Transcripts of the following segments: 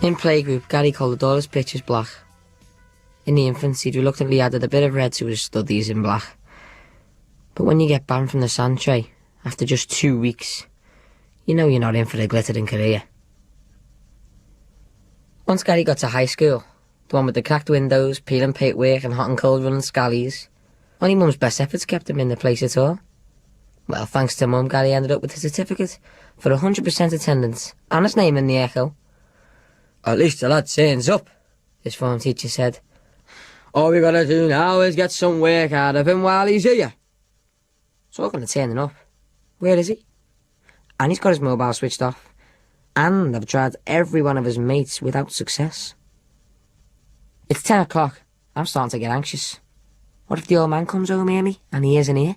In playgroup, Gary coloured all his pictures black. In the infancy, he'd reluctantly added a bit of red to his studies in black. But when you get banned from the sand tray, after just 2 weeks, you know you're not in for a glittering career. Once Gary got to high school, the one with the cracked windows, peeling paintwork and hot and cold running scallies, only Mum's best efforts kept him in the place at all. Well, thanks to Mum, Gary ended up with a certificate for 100% attendance and his name in the Echo. "At least the lad turns up," his form teacher said. "All we gotta do now is get some work out of him while he's here." Talking of turning up, where is he? And he's got his mobile switched off. And I've tried every one of his mates without success. It's 10 o'clock. I'm starting to get anxious. What if the old man comes home early and he isn't here?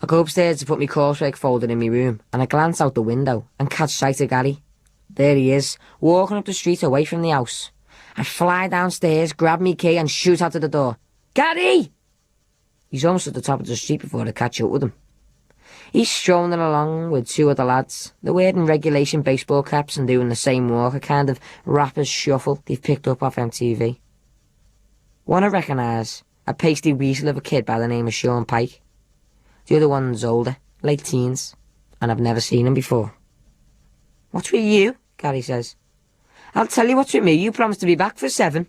I go upstairs to put my coursework folder in my room, and I glance out the window and catch sight of Gary. There he is, walking up the street away from the house. I fly downstairs, grab me key and shoot out of the door. "Gary!" He's almost at the top of the street before I catch up with him. He's strolling along with 2 other lads. They're wearing regulation baseball caps and doing the same walk, a kind of rapper's shuffle they've picked up off MTV. One I recognise, a pasty weasel of a kid by the name of Sean Pike. The other one's older, late teens, and I've never seen him before. "What's with you?" Gary says. "I'll tell you what's with me. You promised to be back for 7.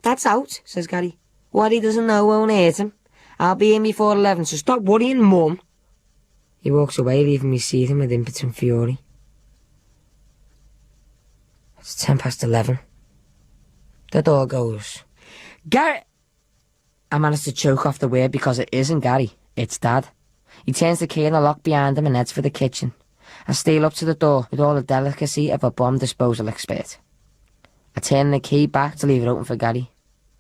"That's out," says Gary. "What he doesn't know won't hurt him. I'll be in before 11, so stop worrying, Mum." He walks away, leaving me seething with impotent fury. It's 11:10. The door goes. "Gary!" I manage to choke off the word because it isn't Gary, it's Dad. He turns the key in the lock behind him and heads for the kitchen. I steal up to the door with all the delicacy of a bomb disposal expert. I turn the key back to leave it open for Gary.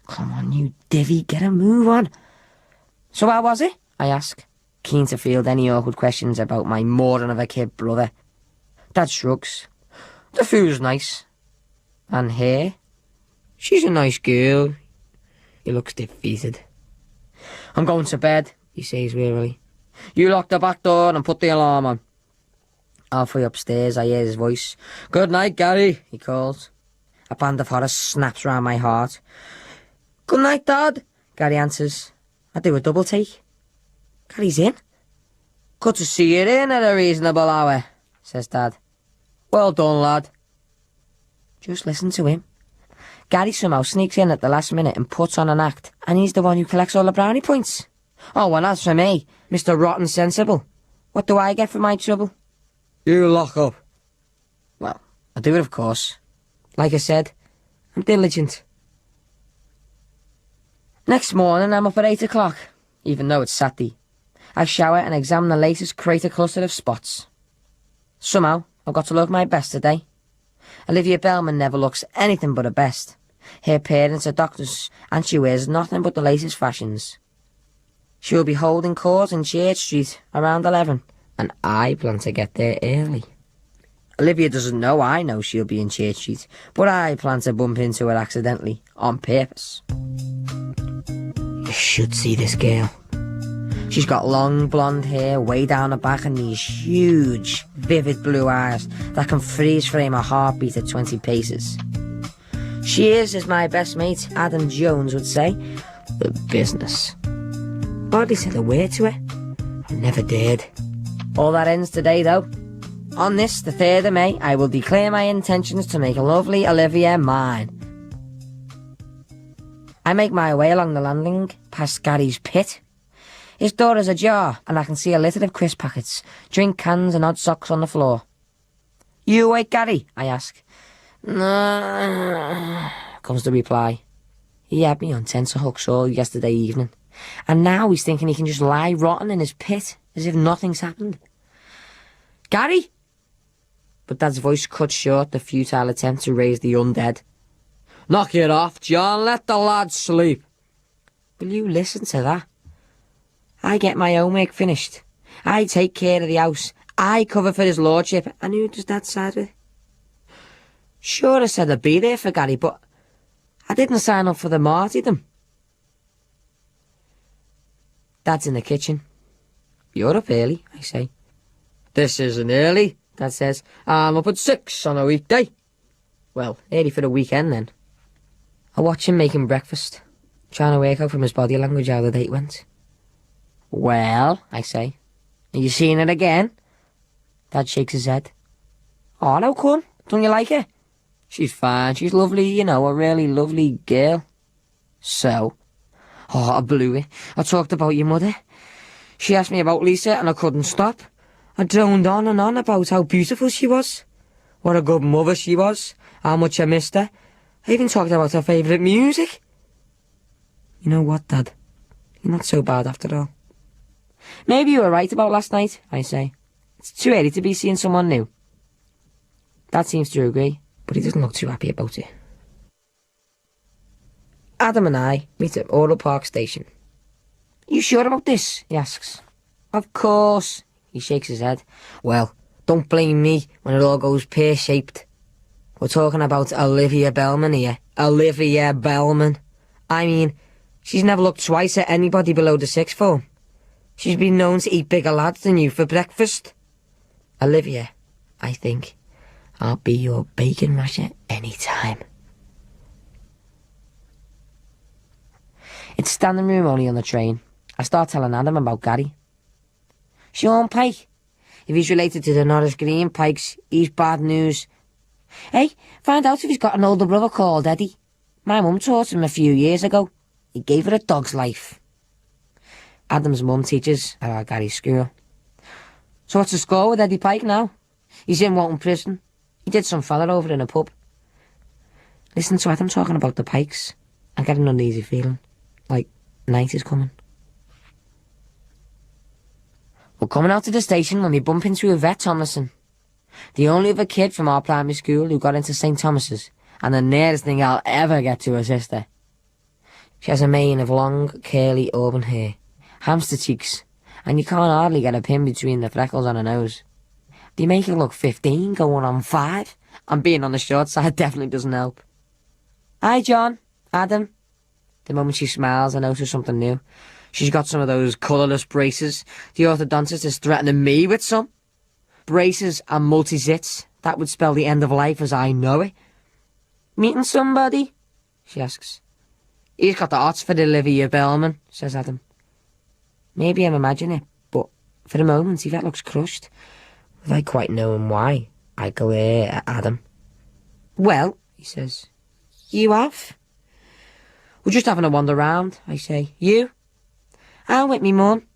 "Come on, you divvy, get a move on." "So how was it?" I ask, keen to field any awkward questions about my moron of a kid brother. Dad shrugs. "The food's nice." "And her?" "She's a nice girl." He looks defeated. "I'm going to bed," he says wearily. "You lock the back door and put the alarm on." Halfway upstairs, I hear his voice. "Good night, Gary," he calls. A band of horror snaps round my heart. "Good night, Dad," Gary answers. I do a double take. "Gary's in?" "Good to see you in at a reasonable hour," says Dad. "Well done, lad." Just listen to him. Gary somehow sneaks in at the last minute and puts on an act, and he's the one who collects all the brownie points. Oh, and as for me, Mr. Rotten Sensible, what do I get for my trouble? "You lock up." Well, I do it, of course. Like I said, I'm diligent. Next morning, I'm up at 8 o'clock, even though it's Saturday. I shower and examine the latest crater cluster of spots. Somehow, I've got to look my best today. Olivia Bellman never looks anything but her best. Her parents are doctors, and she wears nothing but the latest fashions. She will be holding court in Church Street around 11, and I plan to get there early. Olivia doesn't know I know she'll be in Church Street, but I plan to bump into her accidentally, on purpose. You should see this girl. She's got long blonde hair way down her back and these huge, vivid blue eyes that can freeze frame a heartbeat at 20 paces. She is, as my best mate Adam Jones would say, the business. Hardly said a word to her. I never dared. All that ends today, though. On this, the 3rd of May, I will declare my intentions to make lovely Olivia mine. I make my way along the landing, past Gary's pit. His door is ajar, and I can see a litter of crisp packets, drink cans and odd socks on the floor. "You awake, Gary?" I ask. "No," comes the reply. He had me on tenterhooks all yesterday evening, and now he's thinking he can just lie rotten in his pit, as if nothing's happened. "Gary?" But Dad's voice cuts short the futile attempt to raise the undead. "Knock it off, John. Let the lad sleep." Will you listen to that? I get my homework finished. I take care of the house. I cover for his lordship. And who does Dad side with? Sure, I said I'd be there for Gary, but I didn't sign up for the martyrdom. Dad's in the kitchen. "You're up early," I say. "This isn't early," Dad says. "I'm up at 6 on a weekday." Well, early for the weekend then. I watch him making breakfast, trying to work out from his body language how the date went. Well, I say, are you seeing it again? Dad shakes his head. Oh, no, come. Don't you like her? She's fine. She's lovely, you know, a really lovely girl. So? Oh, I blew it. I talked about your mother. She asked me about Lisa and I couldn't stop. I droned on and on about how beautiful she was. What a good mother she was. How much I missed her. I even talked about her favourite music. You know what, Dad? You're not so bad after all. Maybe you were right about last night, I say. It's too early to be seeing someone new. Dad seems to agree, but he doesn't look too happy about it. Adam and I meet at Auto Park Station. You sure about this? He asks. Of course. He shakes his head. Well, don't blame me when it all goes pear-shaped. We're talking about Olivia Bellman here. Olivia Bellman. I mean, she's never looked twice at anybody below the sixth form. She's been known to eat bigger lads than you for breakfast. Olivia, I think, I'll be your bacon masher any time. It's standing room only on the train. I start telling Adam about Gary. Sean Pike. If he's related to the Norris Green Pikes, he's bad news. Hey, find out if he's got an older brother called Eddie. My mum taught him a few years ago. He gave her a dog's life. Adam's mum teaches at our Gary's school. So what's the score with Eddie Pike now? He's in Walton Prison. He did some fella over in a pub. Listen to Adam talking about the Pikes. I get an uneasy feeling. Like, night is coming. We're coming out to the station when we bump into Yvette Thomason, the only other kid from our primary school who got into St. Thomas's, and the nearest thing I'll ever get to her sister. She has a mane of long, curly auburn hair, hamster cheeks, and you can't hardly get a pin between the freckles on her nose. They make her look 15 going on 5, and being on the short side definitely doesn't help. Hi, John. Adam. The moment she smiles, I notice something new. She's got some of those colourless braces. The orthodontist is threatening me with some. Braces and multi-zits. That would spell the end of life as I know it. Meeting somebody? She asks. He's got the hots for Olivia Bellman, says Adam. Maybe I'm imagining it, but for the moment Yvette looks crushed. Without quite knowing why, I glare at Adam. Well, he says, you have? We're just having a wander round, I say. You? I'm with me mum.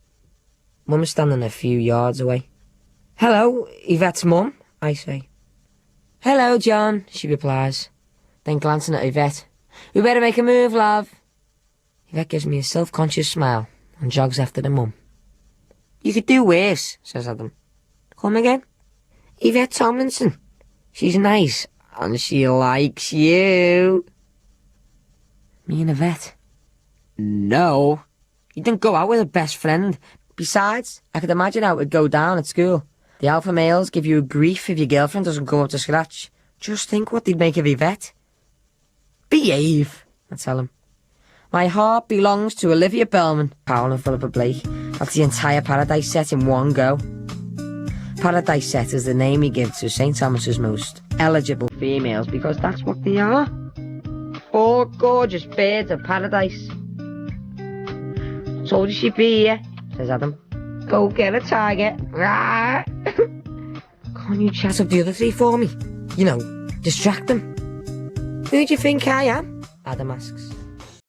Mum's standing a few yards away. Hello, Yvette's mum, I say. Hello, John, she replies. Then glancing at Yvette. We better make a move, love. Yvette gives me a self-conscious smile and jogs after the mum. You could do worse, says Adam. Come again? Yvette Tomlinson. She's nice and she likes you. Me and Yvette? No. You didn't go out with a best friend. Besides, I could imagine how it would go down at school. The alpha males give you grief if your girlfriend doesn't come up to scratch. Just think what they'd make of Yvette. Behave, I tell him. My heart belongs to Olivia Bellman, Powell and Philippa Blake. That's the entire Paradise set in one go. Paradise set is the name he gives to St. Thomas's most eligible females because that's what they are. All gorgeous birds of paradise. Told you she'd be here, says Adam. Go get a target. Can't you chat up the other three for me? You know, distract them. Who do you think I am? Adam asks.